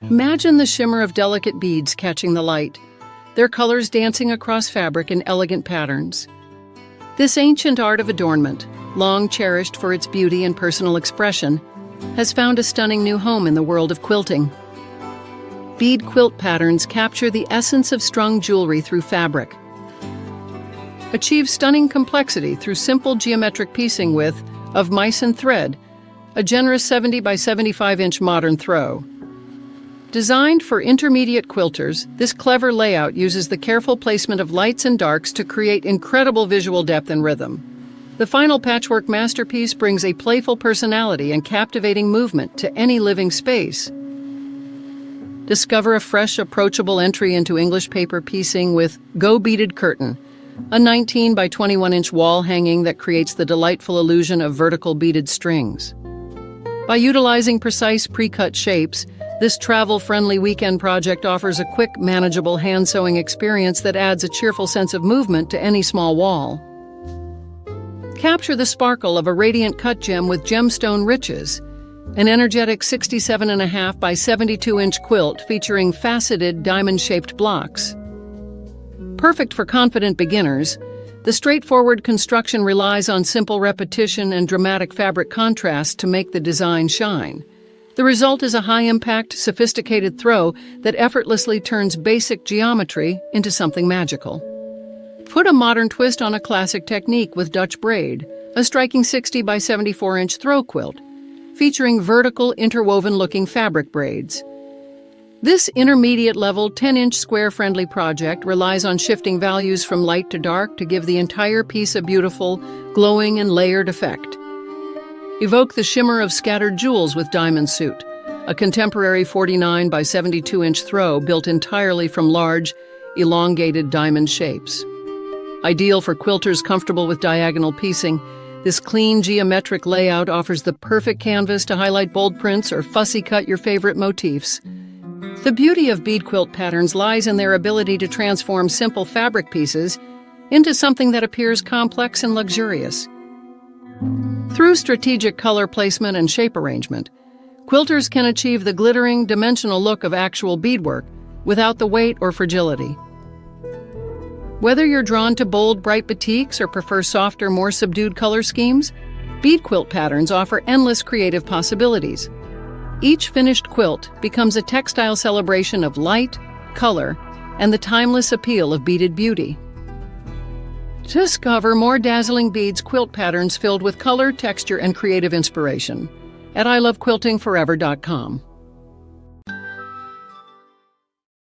Imagine the shimmer of delicate beads catching the light, their colors dancing across fabric in elegant patterns. This ancient art of adornment, long cherished for its beauty and personal expression, has found a stunning new home in the world of quilting. Bead quilt patterns capture the essence of strung jewelry through fabric. Achieve stunning complexity through simple geometric piecing with, of Meissen thread, a generous 70 by 75-inch modern throw. Designed for intermediate quilters, this clever layout uses the careful placement of lights and darks to create incredible visual depth and rhythm. The final patchwork masterpiece brings a playful personality and captivating movement to any living space. Discover a fresh, approachable entry into English paper piecing with Go Beaded Curtain, a 19 by 21-inch wall hanging that creates the delightful illusion of vertical beaded strings. By utilizing precise pre-cut shapes, this travel-friendly weekend project offers a quick, manageable hand-sewing experience that adds a cheerful sense of movement to any small wall. Capture the sparkle of a radiant cut gem with gemstone riches, an energetic 67.5 by 72-inch quilt featuring faceted diamond-shaped blocks. Perfect for confident beginners, the straightforward construction relies on simple repetition and dramatic fabric contrast to make the design shine. The result is a high-impact, sophisticated throw that effortlessly turns basic geometry into something magical. Put a modern twist on a classic technique with Dutch braid, a striking 60 by 74-inch throw quilt, featuring vertical, interwoven-looking fabric braids. This intermediate-level, 10-inch square-friendly project relies on shifting values from light to dark to give the entire piece a beautiful, glowing and layered effect. Evoke the shimmer of scattered jewels with Diamond Suit, a contemporary 49 by 72-inch throw built entirely from large, elongated diamond shapes. Ideal for quilters comfortable with diagonal piecing, this clean geometric layout offers the perfect canvas to highlight bold prints or fussy-cut your favorite motifs. The beauty of bead quilt patterns lies in their ability to transform simple fabric pieces into something that appears complex and luxurious. Through strategic color placement and shape arrangement, quilters can achieve the glittering, dimensional look of actual beadwork without the weight or fragility. Whether you're drawn to bold, bright batiks or prefer softer, more subdued color schemes, bead quilt patterns offer endless creative possibilities. Each finished quilt becomes a textile celebration of light, color, and the timeless appeal of beaded beauty. Discover more dazzling beads quilt patterns filled with color, texture, and creative inspiration at ilovequiltingforever.com.